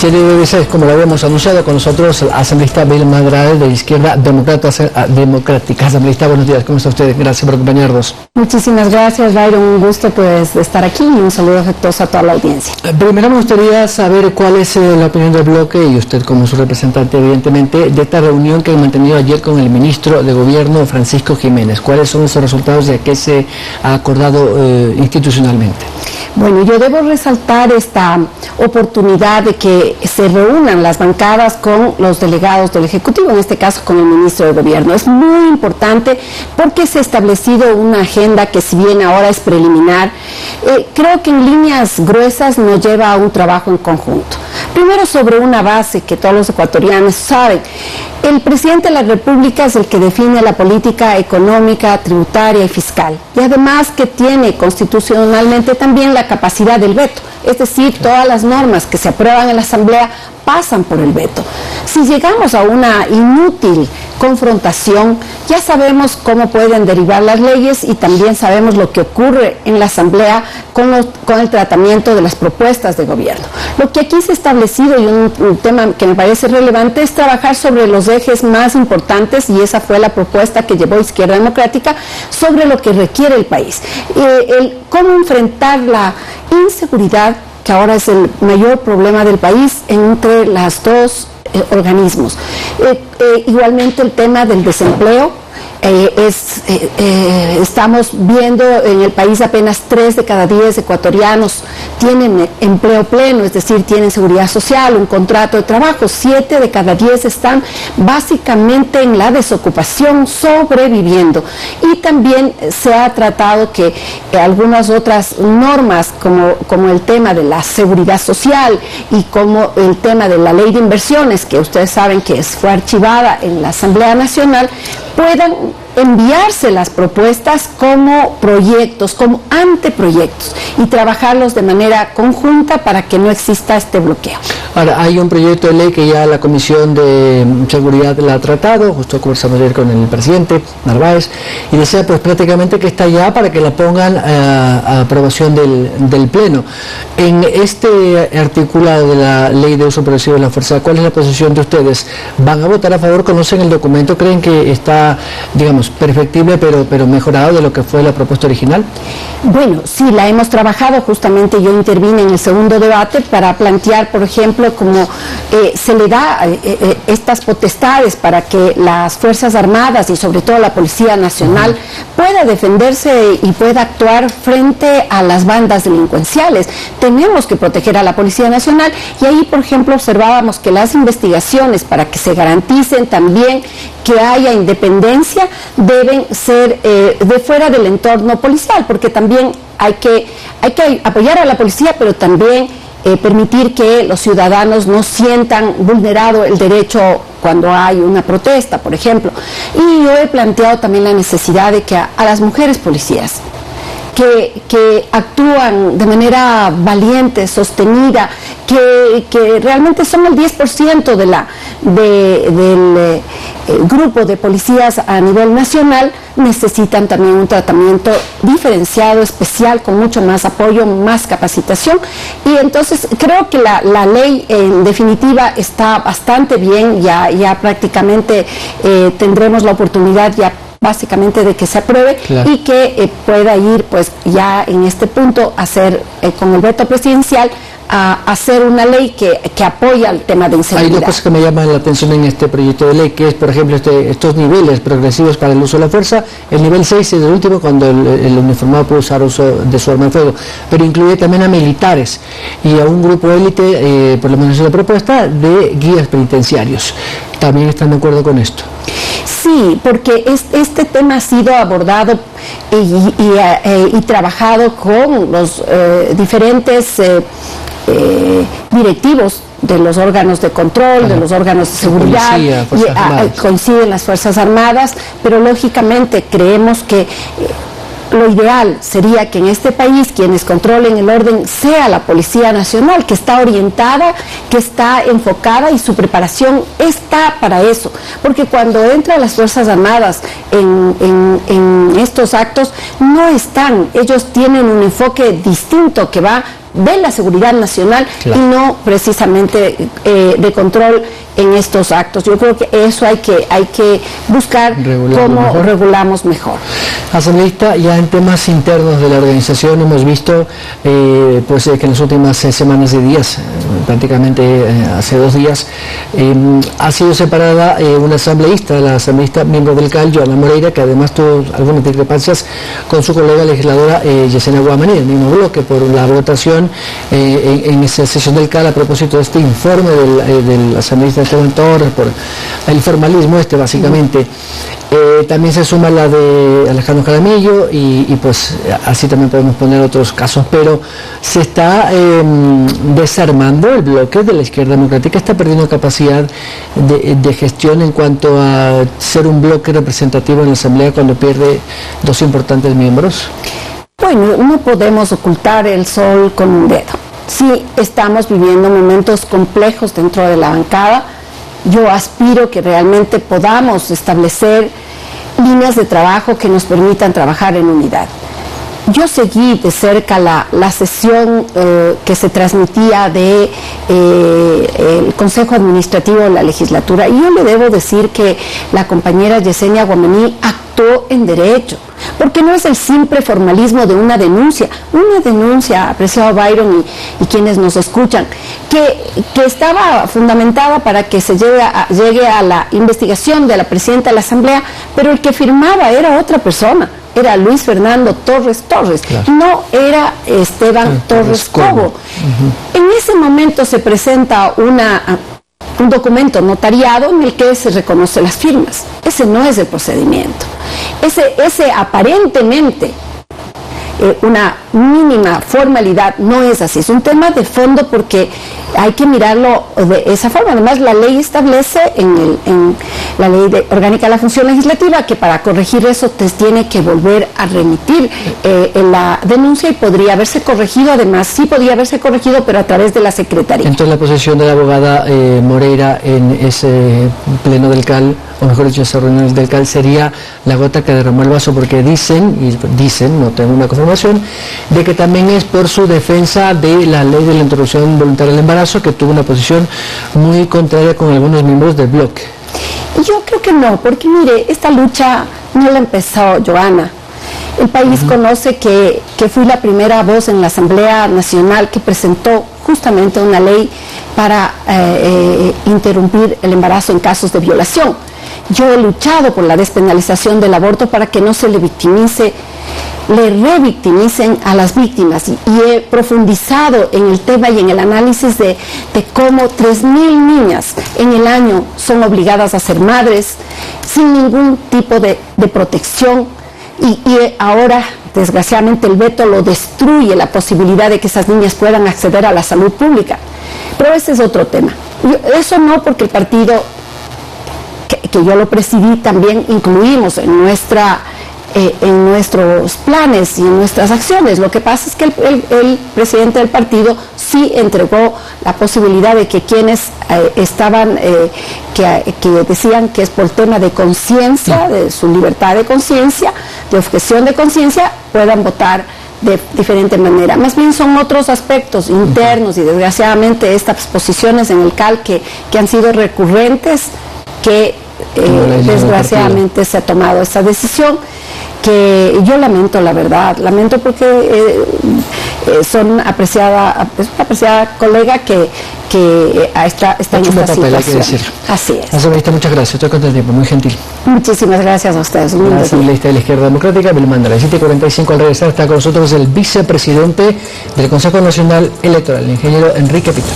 serie de veces, como lo habíamos anunciado con nosotros, asambleísta Vilma Andrade, de Izquierda Democrática. Asambleísta, buenos días, ¿cómo está usted? Gracias por acompañarnos. Muchísimas gracias, Byron, un gusto pues estar aquí y un saludo afectuoso a toda la audiencia. Primero me gustaría saber cuál es la opinión del bloque, y usted como su representante evidentemente, de esta reunión que han mantenido ayer con el ministro de Gobierno, Francisco Jiménez. ¿Cuáles son esos resultados y a qué se ha acordado institucionalmente? Bueno, yo debo resaltar esta oportunidad de que se reúnan las bancadas con los delegados del Ejecutivo, en este caso con el ministro de Gobierno. Es muy importante porque se ha establecido una agenda que, si bien ahora es preliminar, creo que en líneas gruesas nos lleva a un trabajo en conjunto. Primero, sobre una base que todos los ecuatorianos saben. El presidente de la República es el que define la política económica, tributaria y fiscal. Y además que tiene constitucionalmente también la capacidad del veto. Es decir, todas las normas que se aprueban en la Asamblea pasan por el veto. Si llegamos a una inútil confrontación, ya sabemos cómo pueden derivar las leyes y también sabemos lo que ocurre en la Asamblea con el tratamiento de las propuestas de gobierno. Lo que aquí se ha establecido, y un tema que me parece relevante, es trabajar sobre los ejes más importantes, y esa fue la propuesta que llevó Izquierda Democrática sobre lo que requiere el país. Cómo enfrentar la inseguridad, que ahora es el mayor problema del país, entre los dos organismos. Igualmente el tema del desempleo. Estamos viendo en el país apenas 3 de cada 10 ecuatorianos tienen empleo pleno, es decir, tienen seguridad social, un contrato de trabajo. 7 de cada 10 están básicamente en la desocupación, sobreviviendo. Y también se ha tratado que algunas otras normas, como el tema de la seguridad social y como el tema de la ley de inversiones, que ustedes saben que fue archivada en la Asamblea Nacional, puedan enviarse las propuestas como proyectos, como anteproyectos, y trabajarlos de manera conjunta para que no exista este bloqueo. Ahora, hay un proyecto de ley que ya la Comisión de Seguridad la ha tratado, justo conversamos ayer con el presidente Narváez, y decía pues prácticamente que está ya para que la pongan a aprobación del Pleno. En este articulado de la Ley de Uso Progresivo de la Fuerza, ¿cuál es la posición de ustedes? ¿Van a votar a favor? ¿Conocen el documento? ¿Creen que está, digamos, perfectible pero mejorado de lo que fue la propuesta original? Bueno, sí, la hemos trabajado. Justamente yo intervine en el segundo debate para plantear, por ejemplo, cómo se le da estas potestades para que las Fuerzas Armadas y sobre todo la Policía Nacional pueda defenderse y pueda actuar frente a las bandas delincuenciales. Tenemos que proteger a la Policía Nacional, y ahí, por ejemplo, observábamos que las investigaciones, para que se garanticen también que haya independencia, deben ser de fuera del entorno policial, porque también hay que apoyar a la policía, pero también permitir que los ciudadanos no sientan vulnerado el derecho cuando hay una protesta, por ejemplo. Y yo he planteado también la necesidad de que a las mujeres policías que actúan de manera valiente, sostenida, que realmente son el 10% del grupo de policías a nivel nacional, necesitan también un tratamiento diferenciado, especial, con mucho más apoyo, más capacitación. Y entonces creo que la ley en definitiva está bastante bien. Ya prácticamente tendremos la oportunidad ya básicamente de que se apruebe, claro, y que pueda ir pues ya en este punto a hacer con el veto presidencial a hacer una ley que apoya el tema de inseguridad. Hay dos cosas que me llaman la atención en este proyecto de ley, que es, por ejemplo, estos niveles progresivos para el uso de la fuerza. El nivel 6 es el último, cuando el uniformado puede usar uso de su arma de fuego, pero incluye también a militares y a un grupo élite, por lo menos en la propuesta, de guías penitenciarios. ¿También están de acuerdo con esto? Sí, porque este tema ha sido abordado y trabajado con los diferentes directivos de los órganos de control, de los órganos de seguridad, policía, coinciden las Fuerzas Armadas, pero lógicamente creemos que lo ideal sería que en este país quienes controlen el orden sea la Policía Nacional, que está orientada, que está enfocada, y su preparación está para eso, porque cuando entran las Fuerzas Armadas en estos actos no están, ellos tienen un enfoque distinto que va de la seguridad nacional, claro, y no precisamente de control en estos actos. Yo creo que eso hay que buscar cómo regulamos mejor. Asambleísta, ya en temas internos de la organización hemos visto que en las últimas semanas y días, prácticamente hace 2 días, ha sido separada una asambleísta, la asambleísta miembro del CAL, Joana Moreira, que además tuvo algunas discrepancias con su colega legisladora Yesenia Guamaní, el mismo bloque, por la votación en esa sesión del CAL a propósito de este informe del asambleísta Esteban Torres, por el formalismo básicamente. También se suma la de Alejandro Jaramillo y pues así también podemos poner otros casos, pero se está desarmando el bloque de la izquierda democrática, está perdiendo capacidad de gestión en cuanto a ser un bloque representativo en la Asamblea cuando pierde 2 importantes miembros. Bueno, no podemos ocultar el sol con un dedo. Sí, estamos viviendo momentos complejos dentro de la bancada. Yo aspiro que realmente podamos establecer líneas de trabajo que nos permitan trabajar en unidad. Yo seguí de cerca la sesión que se transmitía del Consejo Administrativo de la Legislatura, y yo le debo decir que la compañera Yesenia Guamaní actuó en derecho, porque no es el simple formalismo de una denuncia, apreciado Byron y quienes nos escuchan, que estaba fundamentada para que se llegue a la investigación de la presidenta de la Asamblea, pero el que firmaba era otra persona. Era Luis Fernando Torres, claro, no era Esteban Torres Cobo. En ese momento se presenta un documento notariado en el que se reconoce las firmas. Ese no es el procedimiento. Ese aparentemente una mínima formalidad no es así. Es un tema de fondo porque hay que mirarlo de esa forma. Además, la ley establece en la ley orgánica de la función legislativa que para corregir eso te tiene que volver a remitir la denuncia, y podría haberse corregido, además sí podía haberse corregido, pero a través de la Secretaría. Entonces la posición de la abogada Moreira en ese pleno del CAL, o mejor dicho, esas reuniones del CAL, sería la gota que derramó el vaso, porque dicen, no tengo una confirmación, de que también es por su defensa de la ley de la interrupción voluntaria del embarazo, que tuvo una posición muy contraria con algunos miembros del bloque. Yo creo que no, porque mire, esta lucha no la empezó Joana. El país conoce que fui la primera voz en la Asamblea Nacional que presentó justamente una ley para interrumpir el embarazo en casos de violación. Yo he luchado por la despenalización del aborto para que no se le revictimicen a las víctimas, y he profundizado en el tema y en el análisis de cómo 3.000 niñas en el año son obligadas a ser madres sin ningún tipo de protección, y ahora desgraciadamente el veto lo destruye la posibilidad de que esas niñas puedan acceder a la salud pública. Pero ese es otro tema. Eso no, porque el partido que yo lo presidí también incluimos en nuestros planes y en nuestras acciones. Lo que pasa es que el presidente del partido sí entregó la posibilidad de que quienes estaban, que decían que es por tema de conciencia, de su libertad de conciencia, de objeción de conciencia, puedan votar de diferente manera. Más bien son otros aspectos internos, y desgraciadamente estas posiciones en el CAL que han sido recurrentes, que desgraciadamente se ha tomado esa decisión, que yo lamento, la verdad, lamento, porque son apreciada colega que está en esta situación. Así es. Asambleísta, muchas gracias, estoy con el tiempo, muy gentil. Muchísimas gracias a ustedes. La asambleísta de la Izquierda Democrática, Vilmanda, a las 7:45 al regresar está con nosotros el vicepresidente del Consejo Nacional Electoral, el ingeniero Enrique Pita.